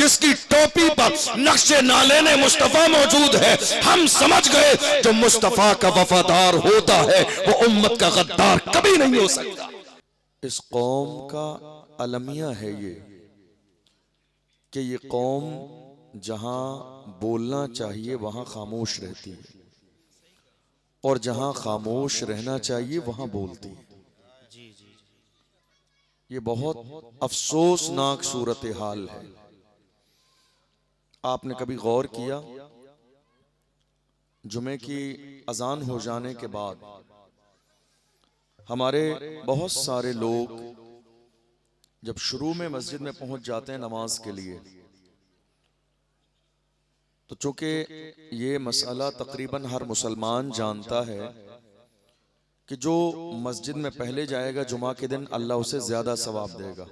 जिसकी टोपी पर नक्शे नालेने मुस्तफा मौजूद है, हम समझ गए जो मुस्तफा का वफादार होता है वो उम्मत का गद्दार कभी नहीं हो सकता। इस कौम का अलमिया है ये कि ये कौम जहां बोलना चाहिए वहां खामोश रहती है और जहां खामोश रहना चाहिए वहां बोलती है। ये बहुत अफसोसनाक सूरत हाल है। आपने कभी गौर किया, जुमे की अजान हो जाने के बाद हमारे बहुत सारे लोग जब शुरू में मस्जिद में पहुंच जाते हैं नमाज के लिए, तो चूंकि ये मसला तकरीबन हर मुसलमान जानता है कि जो मस्जिद में पहले जाएगा जुमा के दिन अल्लाह उसे ज्यादा सवाब देगा,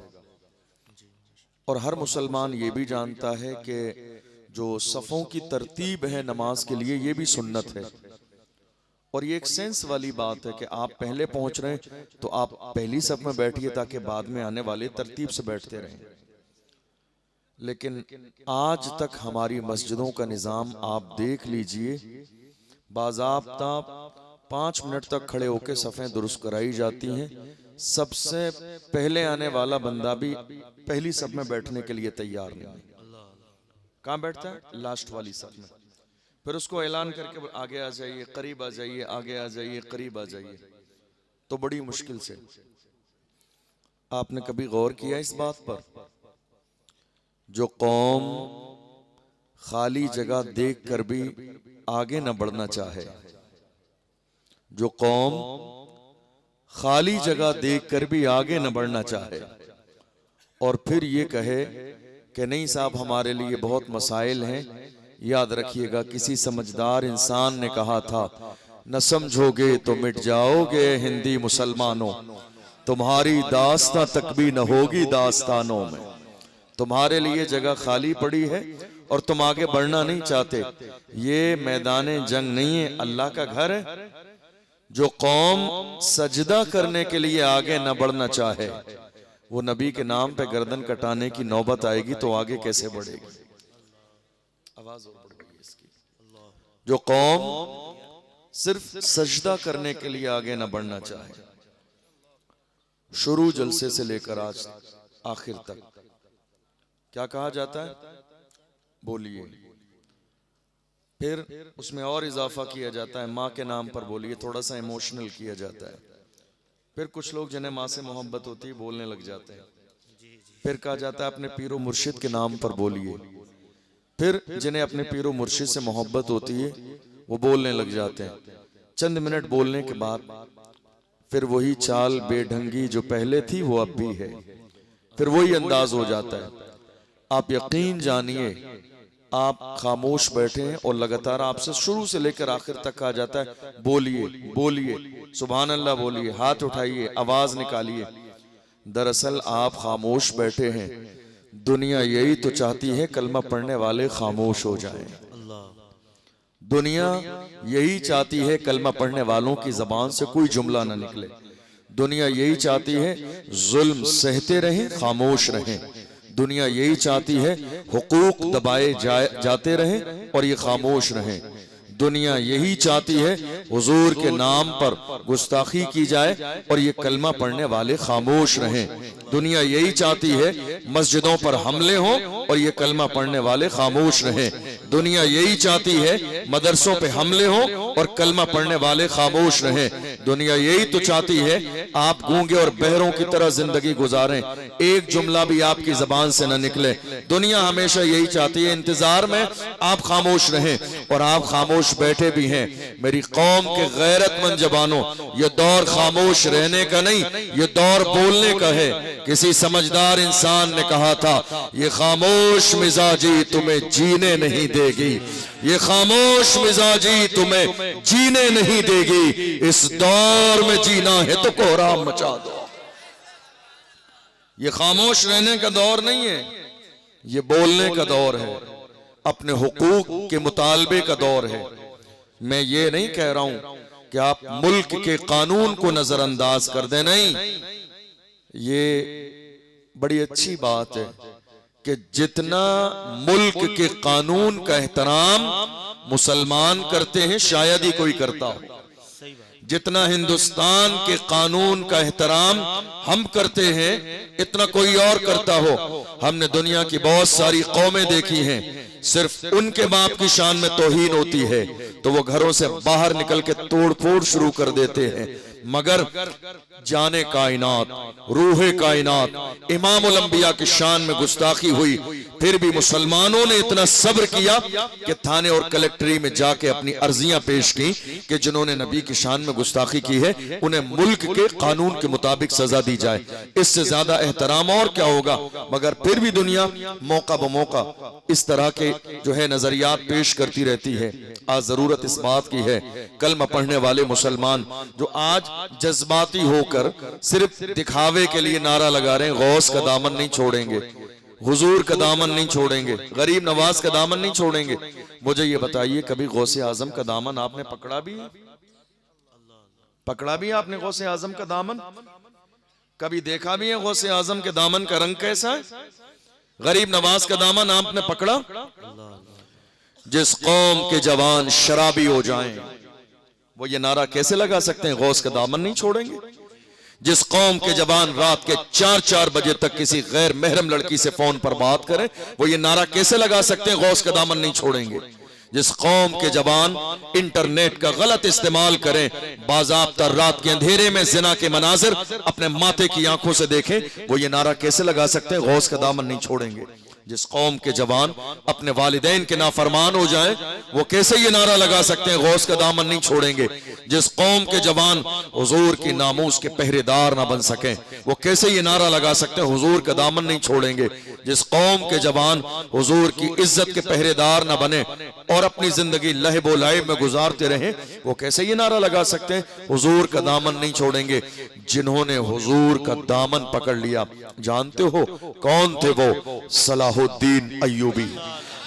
और हर मुसलमान ये भी जानता है कि जो सफ़ों की तरतीब है नमाज के लिए ये भी सुन्नत है। और ये एक सेंस वाली बात है कि आप पहले पहुंच रहे हैं तो आप पहली सफ में बैठिए ताकि बाद में आने वाले तरतीब से बैठते रहें। लेकिन आज तक हमारी मस्जिदों का निज़ाम आप देख लीजिए, बाज़ाब्ता 5 मिनट तक खड़े होकर सफ़ें दुरुस्त कराई जाती हैं। सबसे पहले आने वाला बंदा भी पहली सफ में बैठने के लिए तैयार नहीं है। कहाँ बैठता है? लास्ट वाली सफ में। फिर उसको ऐलान करके आगे आ जाइए, करीब आ जाइए, आगे आ जाइए, करीब आ जाइए। तो बड़ी मुश्किल से। आपने कभी गौर किया इस बात पर? जो कौम खाली जगह देखकर भी आगे न बढ़ना चाहे, जो कौम खाली जगह देखकर भी आगे न बढ़ना चाहे और फिर ये कहे कि नहीं साहब हमारे लिए बहुत मसाइल हैं, याद रखिएगा किसी समझदार इंसान ने कहा था, न समझोगे तो मिट जाओगे हिंदी मुसलमानों, तुम्हारी दास्तां तक भी न होगी दास्तानों में। तुम्हारे लिए जगह खाली पड़ी है और तुम आगे बढ़ना नहीं चाहते। ये मैदान जंग नहीं है, अल्लाह का घर है। जो कौम सजदा करने के लिए आगे न बढ़ना चाहे वो नबी के नाम पे गर्दन कटाने की नौबत आएगी तो आगे कैसे बढ़ेगी? आवाज और बढ़ेगी इसकी। जो कौम सिर्फ सजदा करने के लिए आगे न बढ़ना चाहे, शुरू जलसे से लेकर आज आखिर तक क्या कहा जाता है? बोलिए। फिर उसमें और इजाफा किया जाता है, माँ के नाम पर बोलिए, थोड़ा सा इमोशनल किया जाता है। फिर कुछ लोग जिन्हें माँ से मोहब्बत होती है बोलने लग जाते हैं। फिर कहा जाता है अपने पीरो मुर्शिद के नाम पर बोलिए। फिर जिन्हें अपने पीरो मुर्शिद से मोहब्बत होती है वो बोलने लग जाते हैं। चंद मिनट बोलने के बाद फिर वही चाल बेढंगी जो पहले थी वो अब भी है, फिर वही अंदाज हो जाता है। आप यकीन जानिए, आप खामोश बैठे हैं और लगातार आपसे शुरू से लेकर आखिर तक कहा जाता है बोलिए बोलिए, सुभान अल्लाह बोलिए, हाथ उठाइए, आवाज निकालिए। दरअसल आप खामोश बैठे हैं, दुनिया यही तो चाहती है कलमा पढ़ने वाले खामोश हो जाएं। दुनिया यही चाहती है कलमा पढ़ने वालों की जबान से कोई जुमला ना निकले। दुनिया यही चाहती है जुल्म सहते रहें, खामोश रहें। दुनिया यही चाहती है हुकूक दबाए जाते रहें और ये खामोश रहें। दुनिया यही चाहती है हुजूर के नाम पर गुस्ताखी की जाए और ये कलमा पढ़ने वाले खामोश रहें। दुनिया यही चाहती है मस्जिदों पर हमले हों और ये कलमा पढ़ने वाले खामोश रहें। दुनिया यही चाहती है मदरसों पे हमले हों और कलमा पढ़ने वाले खामोश रहें। दुनिया यही तो चाहती है आप गूंगे और बहरों की तरह जिंदगी गुजारें, एक जुमला भी आपकी जबान से न निकले। दुनिया हमेशा यही चाहती है इंतजार में आप खामोश रहें और आप खामोश बैठे भी हैं। मेरी कौम के गैरतमंद जबानों, ये दौर खामोश रहने का नहीं, ये दौर बोलने का है। किसी समझदार इंसान ने कहा था ये खामोश मिजाजी तुम्हें जीने नहीं देगी, ये खामोश मिजाजी तुम्हें जीने नहीं देगी। इस दौर में जीना है तो कोहराम मचा दो। ये खामोश रहने का दौर नहीं है, ये बोलने का दौर है, अपने हुकूक के मुतालबे का दौर है। मैं ये नहीं कह रहा हूं कि आप मुल्क के कानून को नजरअंदाज कर दें, नहीं। ये बड़ी अच्छी बात है कि जितना मुल्क के कानून का एहतराम मुसलमान करते हैं शायद ही कोई करता हो, जितना हिंदुस्तान के कानून का एहतराम हम करते हैं इतना कोई और करता हो। हमने दुनिया की बहुत सारी कौमें देखी हैं, सिर्फ उनके बाप की शान में तौहीन होती है तो वो घरों से बाहर निकल के तोड़ फोड़ शुरू कर देते हैं, मगर जाने कायनात, रूहे कायनात, इमाम उल अंबिया की शान में गुस्ताखी हुई, फिर भी मुसलमानों ने इतना सब्र किया कि थाने और कलेक्ट्री में जाके अपनी अर्जियां पेश की कि जिन्होंने नबी की शान में गुस्ताखी की है उन्हें मुल्क के कानून के मुताबिक सजा दी जाए। इससे ज्यादा एहतराम और क्या होगा। मगर फिर भी दुनिया मौका ब मौका इस तरह के जो है नजरियात पेश करती रहती है। आज जरूरत इस बात की है, कलमा पढ़ने वाले मुसलमान जो आज जज्बाती होकर सिर्फ दिखावे के लिए नारा लगा रहे हैं, गौस का दामन नहीं छोड़ेंगे, हुजूर का दामन नहीं छोड़ेंगे, गरीब नवाज का दामन नहीं छोड़ेंगे। मुझे ये बताइए कभी गौसे आजम का दामन आपने पकड़ा भी? पकड़ा भी आपने गौसे आजम का दामन? कभी देखा भी है गौसे आजम के दामन का रंग कैसा है? गरीब नवाज का दामन आपने पकड़ा? जिस कौम के जवान शराबी हो जाएं वो ये नारा कैसे लगा सकते हैं गौस का दामन नहीं छोड़ेंगे? जिस कौम के जवान रात के 4-4 बजे तक किसी गैर महरम लड़की से फोन पर बात करें वो ये नारा कैसे लगा सकते हैं गौस का दामन नहीं छोड़ेंगे? जिस कौम के जवान इंटरनेट का गलत इस्तेमाल करें, बाज़ाब्ता रात के अंधेरे में जिना के मनाजिर अपने माथे की आंखों से देखें, वो ये नारा कैसे लगा सकते हैं गौस का दामन नहीं छोड़ेंगे? जिस कौम के जवान अपने वालिदैन के नाफरमान हो जाएं, वो कैसे ये नारा लगा सकते हैं गौस का दामन नहीं छोड़ेंगे? जिस कौम के जवान हुजूर की नामूस के पहरेदार ना बन सकें, वो कैसे ये नारा लगा सकते हैं हुजूर का दामन नहीं छोड़ेंगे? जिस कौम के जवान हुजूर की इज्जत के पहरेदार ना बने और अपनी जिंदगी लहबो लाइब में गुजारते रहें, वो कैसे ये नारा लगा सकते हैं हुजूर का दामन नहीं छोड़ेंगे? जिन्होंने हुजूर का दामन पकड़ लिया, जानते हो कौन थे वो? सलाहुद्दीन अय्यूबी,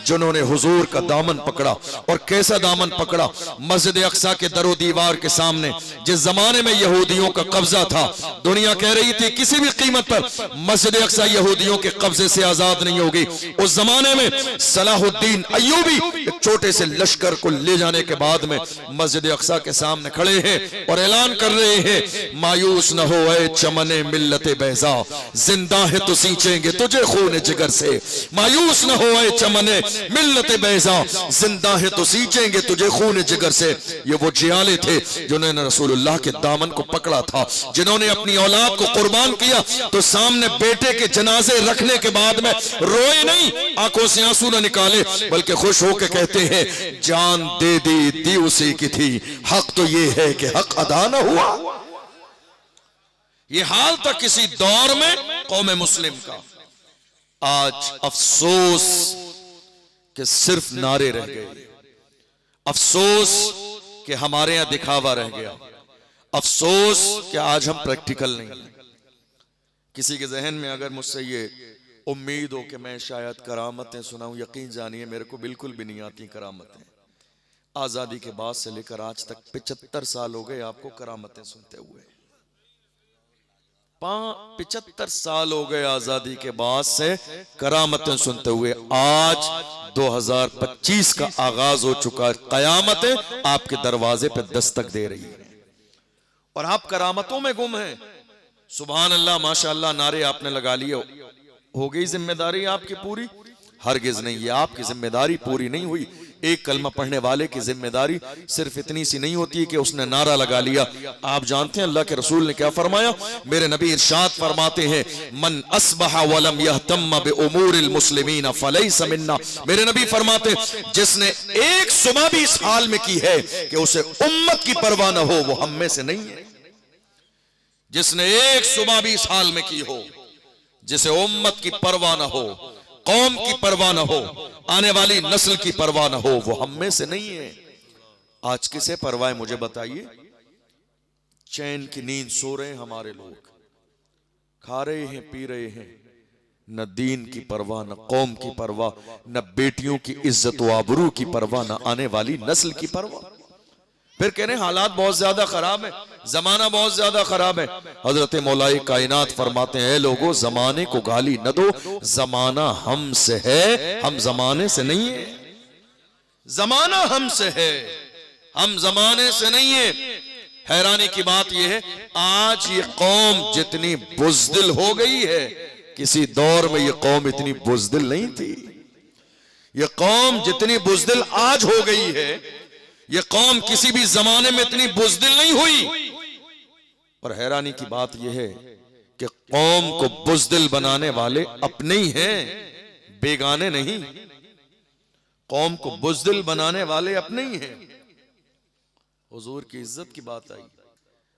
जिन्होंने हुजूर का दामन पकड़ा। और कैसा दामन पकड़ा? मस्जिद अक्सा के दरो दीवार के सामने जिस जमाने में यहूदियों का कब्जा था, दुनिया कह रही थी किसी भी कीमत पर मस्जिद अक्सा यहूदियों के कब्जे से आजाद नहीं होगी, उस जमाने में सलाहुद्दीन अय्यूबी एक छोटे से लश्कर को ले जाने के बाद में मस्जिद अक्सा के सामने खड़े हैं और ऐलान कर रहे हैं, मायूस न हो ऐ चमने मिल्लत बैज़ा, जिंदा है तो सींचेंगे तुझे खून जिगर से। मायूस न हो ऐ चमने मिल्लत बैज़ा, जिंदा है तो सींचेंगे तुझे खून जिगर से। ये वो जियाले थे जिन्होंने रसूलुल्लाह के दामन को पकड़ा था, जिन्होंने अपनी औलाद को कुर्बान किया तो सामने बेटे के जनाजे रखने के बाद में रोए नहीं, आंखों से आंसू न निकाले, बल्कि खुश होकर कहते हैं जान दे दी उसी की थी, हक तो ये है कि हक अदा न हुआ। ये हाल था किसी दौर में कौम मुस्लिम का। आज अफसोस कि सिर्फ नारे रह गए, अफसोस कि हमारे यहां दिखावा रह गया, अफसोस कि आज हम प्रैक्टिकल नहीं। किसी के जहन में अगर मुझसे ये उम्मीद हो कि मैं शायद करामतें सुनाऊं, यकीन जानिए मेरे को बिल्कुल भी नहीं आती करामतें। आजादी के बाद से लेकर आज तक 75 साल हो गए आपको करामतें सुनते हुए। 75 साल हो गए आजादी के बाद से करामतें सुनते हुए। आज 2025 का आगाज हो चुका है, कयामतें आपके दरवाजे पे दस्तक दे रही है और आप करामतों में गुम हैं। सुभान अल्लाह, माशाअल्लाह नारे आपने लगा लिए, हो गई जिम्मेदारी आपकी पूरी? हरगिज नहीं, ये आपकी जिम्मेदारी पूरी नहीं हुई। एक कलमा पढ़ने वाले की जिम्मेदारी सिर्फ इतनी सी नहीं होती कि उसने नारा लगा लिया। आप जानते हैं अल्लाह के रसूल ने क्या फरमाया? मेरे नबी इरशाद फरमाते हैं, मन अस्बहा वलम यहतम बिउमूरिल मुस्लिमीन फलैसा मिन्ना। मेरे नबी फरमाते हैं जिसने एक सुबह भी इस हाल में की है कि उसे उम्मत की परवाह न हो, वो हम में से नहीं है। जिसने एक सुबह भी इस हाल में की हो, जिसे उम्मत की परवाह न हो, कौम की परवाह न हो, आने वाली नस्ल की परवाह न हो, वो हम में से नहीं है। आज किसे परवाह है मुझे बताइए? चैन की नींद सो रहे हैं हमारे लोग, खा रहे हैं पी रहे हैं, न दीन की परवाह, न कौम की परवाह, न बेटियों की इज्जत व आबरू की परवाह, न आने वाली नस्ल की परवाह। फिर कह रहे हैं हालात बहुत ज्यादा खराब है, जमाना बहुत ज्यादा खराब है। हजरत मौलाई कायनात फरमाते हैं, लोगों जमाने को गाली न दो, जमाना हमसे है, हम जमाने से नहीं है। जमाना हमसे है, हम जमाने से नहीं है। हैरानी की बात यह है, आज ये कौम जितनी बुज़दिल हो गई है, किसी दौर में ये कौम इतनी बुज़दिल नहीं थी। ये कौम जितनी बुज़दिल आज हो गई है, ये कौम किसी भी जमाने में इतनी बुज़दिल नहीं हुई। और हैरानी की बात यह है कि कौम को बुज़दिल बनाने वाले अपने ही हैं, बेगाने नहीं। कौम को बुज़दिल बनाने वाले अपने ही हैं। हुजूर की इज्जत की बात आई।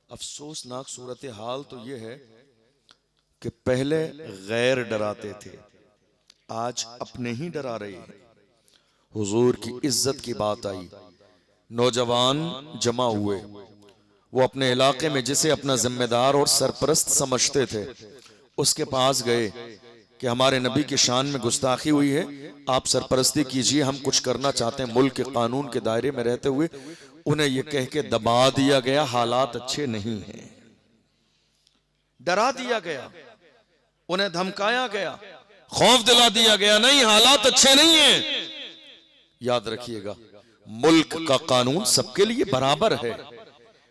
अफसोसनाक सूरत हाल तो यह है कि पहले गैर डराते थे, आज अपने ही डरा रहे हैं। हुजूर की इज्जत की बात आई। नौजवान जमा हुए, वो अपने इलाके में जिसे अपना जिम्मेदार और सरपरस्त समझते थे उसके पास गए कि हमारे नबी की शान में गुस्ताखी हुई है, आप सरपरस्ती कीजिए, हम कुछ करना चाहते हैं। मुल्क के कानून के दायरे में रहते हुए उन्हें यह कह के दबा दिया गया, हालात अच्छे नहीं हैं। डरा दिया गया, उन्हें धमकाया गया, खौफ दिला दिया गया, नहीं हालात अच्छे नहीं हैं। याद रखिएगा, मुल्क का कानून सबके लिए बराबर है।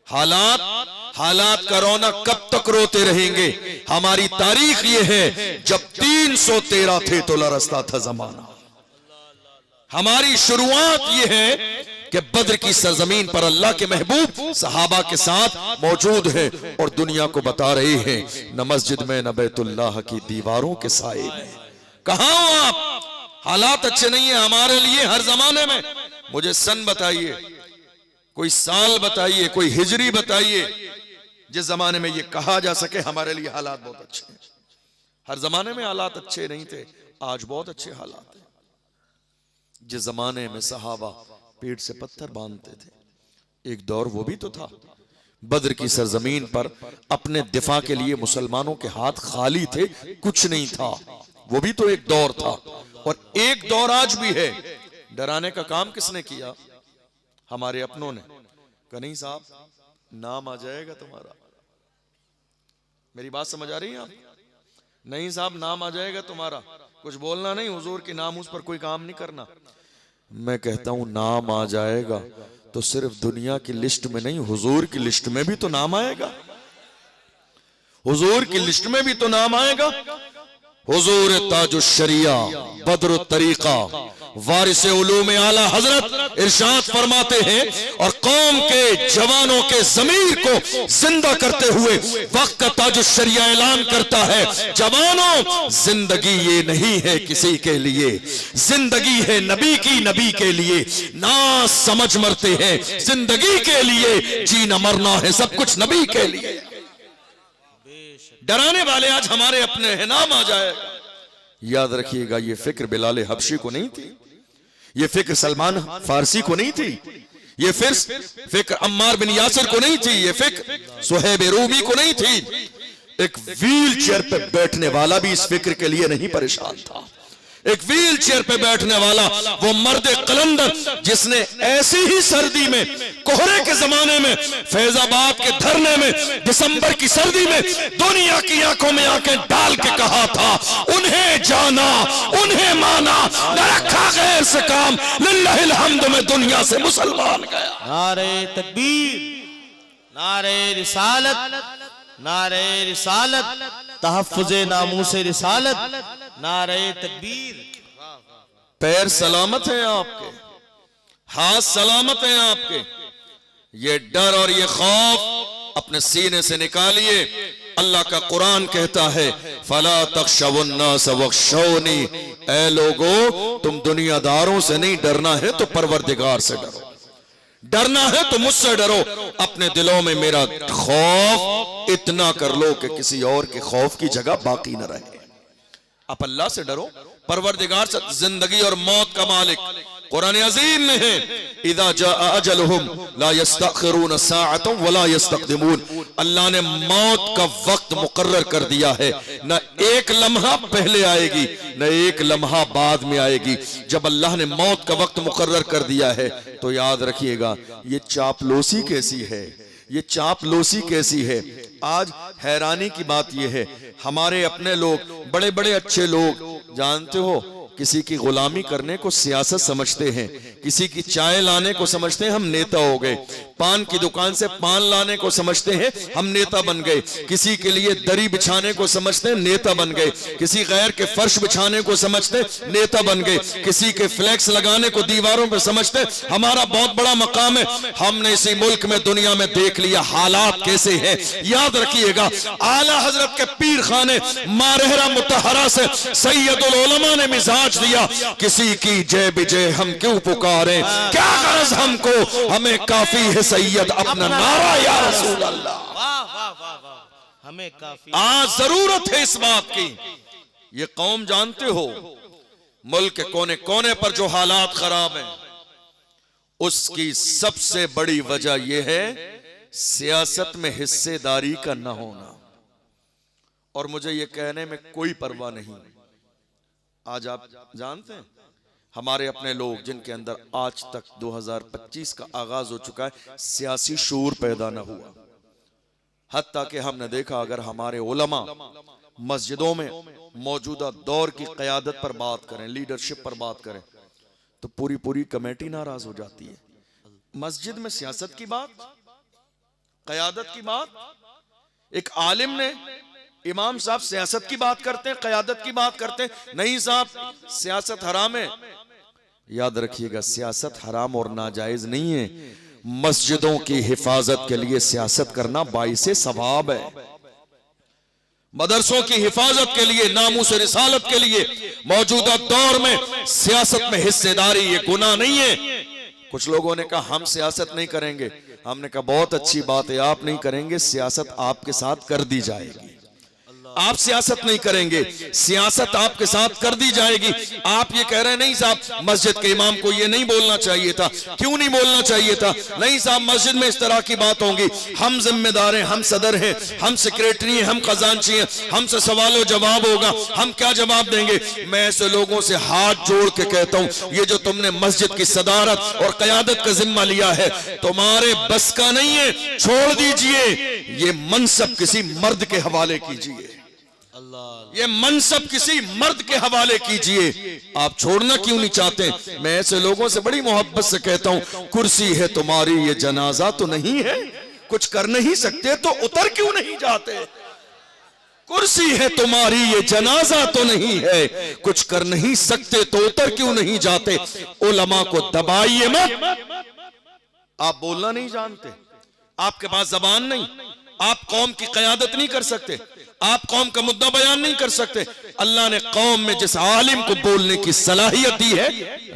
हालात का रोना कब तक रोते रहेंगे? हमारी तारीख ये है, जब 313 थे तो लरसता था जमाना। हमारी शुरुआत ये है कि बद्र की सरजमीन पर अल्लाह के महबूब सहाबा के साथ मौजूद है और दुनिया को बता रहे हैं, न मस्जिद में न बैतुल्लाह की दीवारों के साए में। कहां हो आप? हालात अच्छे नहीं है हमारे लिए हर जमाने में। मुझे सन बताइए, कोई साल बताइए, कोई हिजरी बताइए जिस जमाने में ये कहा जा सके हमारे लिए हालात बहुत अच्छे हैं। हर जमाने में हालात अच्छे नहीं थे, आज बहुत अच्छे हालात हैं। जिस जमाने में सहाबा पीठ से पत्थर बांधते थे, एक दौर वो भी तो था। बद्र की सरजमीन पर अपने दिफा के लिए मुसलमानों के हाथ खाली थे, कुछ नहीं था। वो भी तो एक दौर था और एक दौर आज भी है। डराने का काम किसने किया? हमारे अपनों ने। कहीं साहब नाम आ जाएगा तुम्हारा। मेरी बात समझ आ रही है आप? नहीं साहब नाम आ जाएगा तुम्हारा, कुछ बोलना नहीं, हुजूर के नाम उस पर कोई काम नहीं करना। मैं कहता हूं नाम आ जाएगा तो सिर्फ दुनिया की लिस्ट में नहीं, हुजूर की लिस्ट में भी तो नाम आएगा। हुजूर की लिस्ट में भी तो नाम आएगा। हुजूर ताजुश शरिया बद्र तरीका वारिस उलूम आला हजरत इरशाद फरमाते हैं, और कौम के जवानों के ज़मीर को जिंदा करते हुए वक्त का ताजुश शरिया ऐलान करता है, जवानों जिंदगी ये नहीं है किसी के लिए, जिंदगी है नबी की, नबी के लिए। ना समझ मरते हैं, जिंदगी के लिए, जीना मरना है सब कुछ नबी के लिए। डराने वाले आज हमारे अपने हैं, नाम आ जाएगा। याद रखिएगा, ये फिक्र बिलाल हबशी को नहीं थी, ये फिक्र सलमान फारसी को नहीं थी, ये फिक्र अम्मार बिन यासिर को नहीं थी, ये फिक्र सुहैब रूमी को नहीं थी। एक व्हील चेयर पे बैठने वाला भी इस फिक्र के लिए नहीं परेशान था। एक व्हील चेयर पे बैठने वाला वो मर्द कलंदर जिसने ऐसी ही सर्दी में, कोहरे के जमाने में, फैजाबाद के धरने में, दिसंबर की सर्दी में दुनिया की आंखों में आंखें डाल के कहा था, उन्हें जाना, उन्हें माना, न रखा गैर से काम, लिल्लाहिल हम्द में दुनिया से मुसलमान गया। नारे तकबीर, नारे रिसालत, नारे रिसालत, तहफ्फुज़े नामूसे रिसालत, नारे तकबीर। पैर सलामत हैं आपके, हाथ सलामत हैं आपके। ये डर और ये खौफ अपने सीने से निकालिए। अल्लाह का कुरान कहता है, फला तख्शवुन्नास वख्शौनी, ऐ लोगो तुम दुनियादारों से नहीं डरना है तो परवरदिगार से डरो, डरना है तो मुझसे डरो। अपने दिलों में मेरा खौफ इतना कर लो कि किसी और के खौफ की जगह बाकी न रहे। आप अल्लाह से डरो, परवरदिगार से। जिंदगी और मौत का मालिक कुरान अजीम में है, इदा जा अजलहुम ला यस्तखिरून साअतन वला यस्तक़दिमून। अल्लाह ने मौत का वक्त मुकर्रर कर दिया है, न एक लम्हा पहले आएगी न एक लम्हा बाद में आएगी। जब अल्लाह ने मौत का वक्त मुकर्रर कर दिया है तो याद रखिएगा ये चापलूसी कैसी है, ये चापलूसी कैसी है। आज हैरानी की बात यह है, हमारे अपने लोग बड़े बड़े अच्छे लोग, जानते हो, किसी की गुलामी करने को सियासत समझते हैं, किसी की चाय लाने को समझते हैं हम नेता हो गए, पान की दुकान से पान लाने को समझते हैं हम नेता बन गए, किसी के लिए दरी बिछाने को समझते हैं नेता बन गए, किसी गैर के फर्श बिछाने को समझते नेता बन गए, किसी के फ्लैक्स लगाने को दीवारों पर समझते हमारा बहुत बड़ा मकाम है। हमने इसी मुल्क में दुनिया में देख लिया हालात कैसे हैं। याद रखिएगा आला हजरत के पीर खाने मारहरा मुतहरा से सैयदुल उलमा ने मिजाज दिया, किसी की जय विजय हम क्यों पुकारें, क्या गरज हमको, हमें काफी है सैयद अपना नारा या रसूल अल्लाह। वाह वाह वाह वाह, हमें काफी। आज जरूरत है इस बात की। ये कौम जानते हो मुल्क के कोने कोने पर जो हालात खराब हैं उसकी सबसे बड़ी वजह यह है सियासत में हिस्सेदारी का न होना। और मुझे ये कहने में कोई परवाह नहीं, आज आप जानते हैं हमारे अपने लोग जिनके अंदर आज तक 2025 का आगाज हो चुका है, सियासी शूर पैदा न हुआ। हत्ता कि हमने देखा अगर हमारे उलमा मस्जिदों में मौजूदा दौर की क़यादत पर बात करें, लीडरशिप पर बात करें, तो पूरी पूरी कमेटी नाराज हो जाती है। मस्जिद में सियासत की बात, क़यादत की बात, एक आलिम ने, इमाम साहब सियासत की बात करते हैं, क़यादत की बात करते हैं, नहीं साहब सियासत हराम है। याद रखिएगा सियासत हराम और नाजायज नहीं है, मस्जिदों की हिफाजत के लिए सियासत करना बाइसे सवाब है, मदरसों की हिफाजत के लिए, नामूस रिसालत के लिए मौजूदा दौर में सियासत में हिस्सेदारी ये गुनाह नहीं है। कुछ लोगों ने कहा हम सियासत नहीं करेंगे, हमने कहा बहुत अच्छी बात है, आप नहीं करेंगे, सियासत आपके साथ कर दी जाएगी। आप सियासत नहीं करेंगे, सियासत आपके साथ कर दी जाएगी। आप ये कह रहे हैं नहीं साहब मस्जिद के इमाम को ये नहीं बोलना चाहिए था, क्यों नहीं बोलना चाहिए था? नहीं साहब मस्जिद में इस तरह की बात होंगी, हम जिम्मेदार हैं, हम सदर हैं, हम सेक्रेटरी हैं, हम खजांची हैं, हमसे सवालों जवाब होगा, हम क्या जवाब देंगे? मैं ऐसे लोगों से हाथ जोड़ के कहता हूं ये जो तुमने मस्जिद की सदारत और क़यादत का जिम्मा लिया है तुम्हारे बस का नहीं है, छोड़ दीजिए, ये मनसब किसी मर्द के हवाले कीजिए, ये मनसब किसी मर्द के हवाले कीजिए। आप छोड़ना क्यों नहीं चाहते? मैं ऐसे लोगों से बड़ी मोहब्बत से कहता हूं कुर्सी है तुम्हारी ये जनाजा तो नहीं है, कुछ कर नहीं सकते तो उतर क्यों नहीं जाते? कुर्सी है तुम्हारी ये जनाजा तो नहीं है, कुछ कर नहीं सकते तो उतर क्यों नहीं जाते? उलमा को दबाइए मत। आप बोलना नहीं जानते, आपके पास जबान नहीं, आप कौम की क़यादत नहीं कर सकते, आप कौम का मुद्दा बयान नहीं कर सकते। अल्लाह ने कौम में जिस आलिम को बोलने की सलाहियत दी है,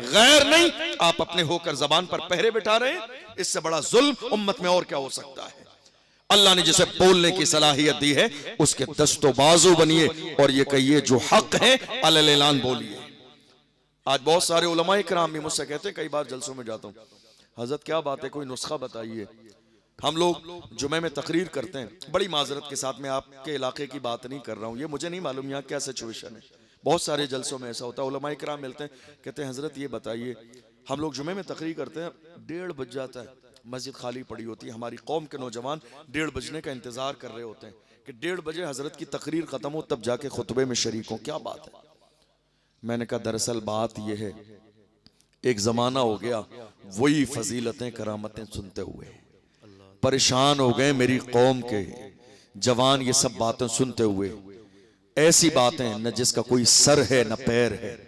गैर नहीं, आप अपने होकर जबान पर पहरे बिठा रहे हैं, इससे बड़ा जुल्म उम्मत में और क्या हो सकता है? अल्लाह ने जिसे बोलने की सलाहियत दी है उसके दस्तो बाजू बनिए और ये कहिए जो हक है अलल ऐलान बोलिए। आज बहुत सारे उलमा इकराम भी मुझसे कहते हैं, कई बार जलसों में जाता हूं, हजरत क्या बात है, कोई नुस्खा बताइए। हम लोग जुमे में तकरीर करते हैं, बड़ी माजरत के साथ मैं आपके इलाके की बात नहीं कर रहा हूँ, ये मुझे नहीं मालूम यहाँ क्या सिचुएशन है, बहुत सारे जलसों में ऐसा होता है, उलमा इकराम मिलते हैं, कहते हैं हजरत ये बताइए, हम लोग जुमे में तकरीर करते हैं, 1:30 बज जाता है, मस्जिद खाली पड़ी होती है, हमारी कौम के नौजवान 1:30 बजने का इंतजार कर रहे होते हैं कि 1:30 बजे हजरत की तकरीर खत्म हो तब जाके खुतबे में शरीक हो, क्या बात है? मैंने कहा दरअसल बात यह है, एक जमाना हो गया वही फजीलतें करामतें सुनते हुए परेशान हो गए मेरी कौम के जवान, ये सब बातें सुनते हुए, ऐसी बातें न जिसका कोई सर है न पैर है,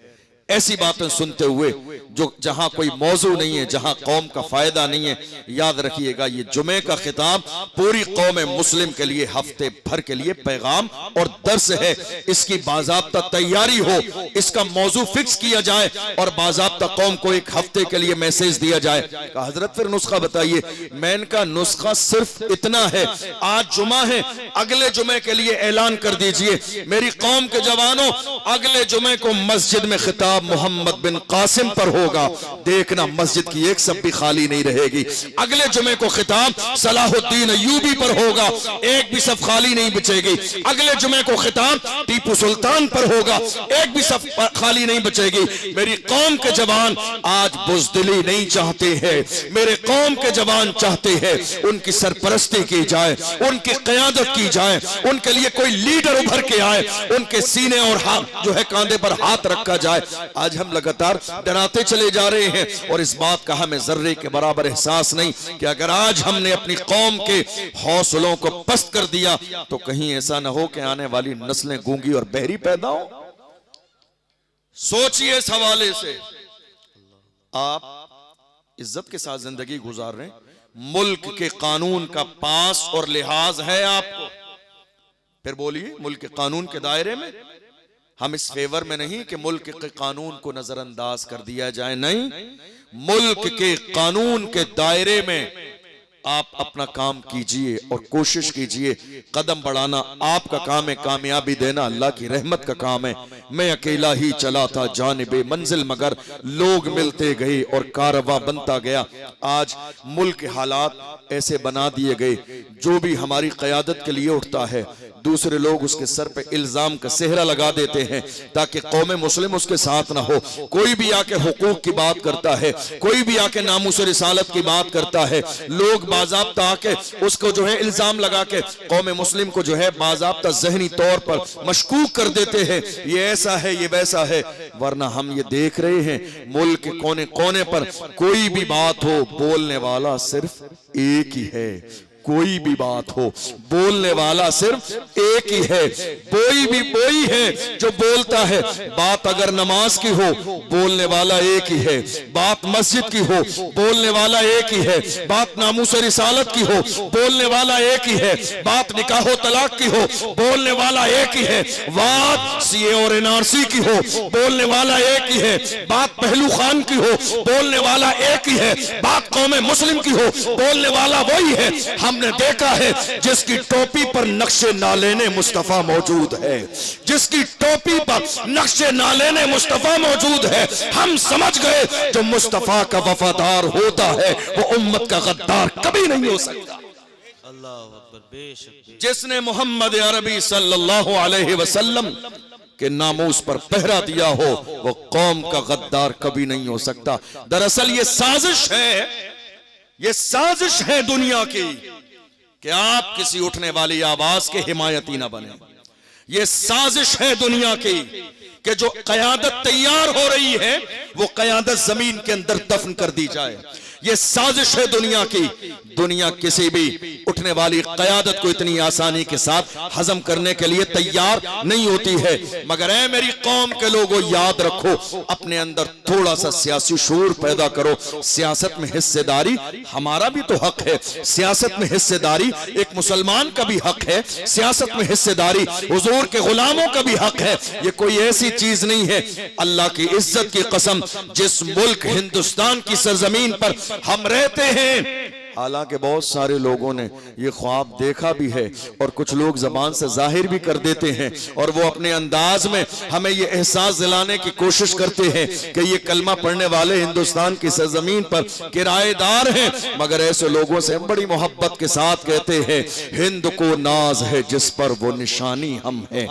ऐसी बातें सुनते हुए जो जहां कोई मौजू नहीं है, जहां कौम का फायदा नहीं है। याद रखिएगा ये जुमे का खिताब पूरी कौम मुस्लिम के लिए हफ्ते भर के लिए पैगाम और दर्स है, इसकी बाज़ाब्ता तैयारी हो, इसका मौजू फिक्स किया जाए और बाज़ाब्ता कौम को एक हफ्ते के लिए मैसेज दिया जाए। कहा हजरत फिर नुस्खा बताइए। मैंने कहा नुस्खा सिर्फ इतना है, आज जुमा है, अगले जुमे के लिए ऐलान कर दीजिए मेरी कौम के जवानों, अगले जुमे को मस्जिद में खिताब मोहम्मद बिन कासिम पर हो, होगा, देखना मस्जिद की एक सब भी खाली नहीं रहेगी। अगले जुमे को खिताब सलाहुद्दीन अय्यूबी पर होगा, एक भी सब खाली नहीं बचेगी। अगले जुमे को खिताब टीपू सुल्तान पर होगा, एक भी सब खाली नहीं बचेगी। मेरी कौम के जवान आज बुज़दिली नहीं चाहते हैं, मेरे कौम के जवान चाहते हैं उनकी सरपरस्ती की जाए, उनकी क़यादत की जाए, उनके लिए कोई लीडर उभर के आए, उनके सीने और हाथ जो है कांधे पर हाथ रखा जाए। आज हम लगातार डराते चले जा रहे हैं और इस बात का हमें जर्रे के बराबर एहसास नहीं कि अगर आज हमने अपनी कौम के हौसलों को पस्त कर दिया तो कहीं ऐसा ना हो कि आने वाली नस्लें गूंगी और बहरी पैदा हो। सोचिए इस हवाले से, आप इज्जत के साथ जिंदगी गुजार रहे हैं, मुल्क के कानून का पास और लिहाज है आपको, फिर बोलिए मुल्क के कानून के दायरे में। हम इस फेवर में नहीं कि मुल्क के कानून को नजरअंदाज कर दिया जाए, नहीं, मुल्क के कानून के दायरे में आप अपना काम कीजिए और कोशिश कीजिए। कदम बढ़ाना आपका काम है, कामयाबी देना अल्लाह की रहमत का काम है। मैं अकेला ही चला था जानिबे मंजिल, मगर लोग मिलते गए और कारवां बनता गया। आज मुल्क के हालात ऐसे बना दिए गए, जो भी हमारी क़यादत के लिए उठता है दूसरे लोग उसके सर पे इल्जाम का सेहरा लगा देते हैं ताकि कौम मुस्लिम उसके साथ ना हो। कोई भी आके हुकूक की बात करता है, कोई भी आके नामूस रिसालत की बात करता है, लोग बाज़ाब्ता आके उसको जो है इल्जाम लगा के कौम मुस्लिम को जो है बाज़ाब्ता ज़हनी तौर पर मशकूक कर देते हैं, ये ऐसा है, ये वैसा है। वरना हम ये देख रहे हैं मुल्क के कोने कोने पर कोई भी बात हो बोलने वाला सिर्फ एक ही है, कोई भी बात हो बोलने वाला सिर्फ एक ही है, कोई भी वही है जो बोलता है। बात अगर नमाज की हो बोलने वाला एक ही है, बात मस्जिद की हो बोलने वाला एक ही है, बात नामूस रिसालत की हो बोलने वाला एक ही है, बात निकाह तलाक की हो बोलने वाला एक ही है, बात सीए और एनआरसी की हो बोलने वाला एक ही है, बात पहलू खान की हो बोलने वाला एक ही है, बात कौम मुस्लिम की हो बोलने वाला वही है। हमने देखा है जिसकी टोपी पर नक्शे नालेने मुस्तफा मौजूद है, जिसकी टोपी पर नक्शे नालेने मुस्तफा मौजूद है, हम समझ गए जो मुस्तफा का वफादार होता है वो उम्मत का गद्दार कभी नहीं हो सकता। अल्लाह अकबर, बेशक। जिसने मोहम्मद अरबी सल्लल्लाहु अलैहि वसल्लम के नामूस पर पहरा दिया हो वो कौम का गद्दार कभी नहीं हो सकता। दरअसल ये साजिश है, ये साजिश है दुनिया की कि आप किसी उठने वाली आवाज के हिमायती ना बने। ये साजिश है दुनिया की कि जो कयादत तैयार हो रही है वो कयादत जमीन के अंदर दफन कर दी जाए। ये साजिश है दुनिया की। दुनिया किसी भी उठने वाली कयादत को इतनी आसानी के साथ हजम करने के लिए तैयार नहीं होती है। मगर ऐ मेरी कौम के लोगों, याद रखो, अपने अंदर थोड़ा सा सियासी शूर पैदा करो। सियासत में हिस्सेदारी हमारा भी तो हक है, सियासत में हिस्सेदारी एक मुसलमान का भी हक है, सियासत में हिस्सेदारी हुजूर के गुलामों का भी हक है। ये कोई ऐसी चीज नहीं है, अल्लाह की इज्जत की कसम, जिस मुल्क हिंदुस्तान की सरजमीन पर हम रहते हैं, हालांकि बहुत सारे लोगों ने ये ख्वाब देखा भी है और कुछ लोग जबान से जाहिर भी कर देते हैं और वो अपने अंदाज में हमें ये एहसास दिलाने की कोशिश करते हैं कि ये कलमा पढ़ने वाले हिंदुस्तान की सरजमीन पर किराएदार हैं। मगर ऐसे लोगों से हम बड़ी मोहब्बत के साथ कहते हैं, हिंद को नाज है जिस पर वो निशानी हम हैं,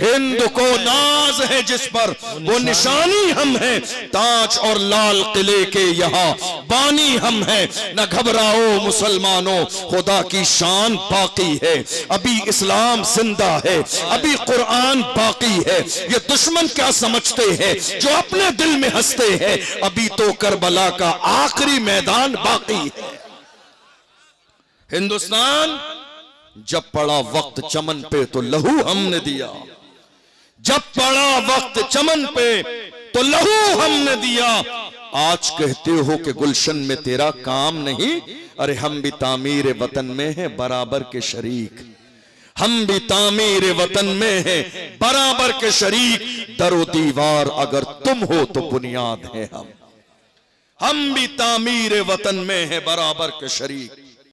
हिंद को नाज है जिस पर वो निशानी हम हैं, ताज और लाल किले के यहाँ बानी हम हैं, न घबराओ मुसलमानों खुदा की शान बाकी है, अभी इस्लाम जिंदा है, अभी कुरान बाकी है। ये दुश्मन क्या समझते हैं जो अपने दिल में हंसते हैं, अभी तो करबला का आखिरी मैदान बाकी है। हिंदुस्तान जब पड़ा वक्त चमन पे तो लहू हमने दिया, जब पड़ा वक्त चमन पे तो लहू हमने दिया। आज कहते हो कि गुलशन में तेरा काम नहीं, अरे हम भी तामीर वतन में हैं बराबर के शरीक, हम भी तामीर वतन में हैं बराबर के शरीक। दरो दीवार अगर तुम हो तो बुनियाद है हम भी तामीर वतन में हैं बराबर के शरीक।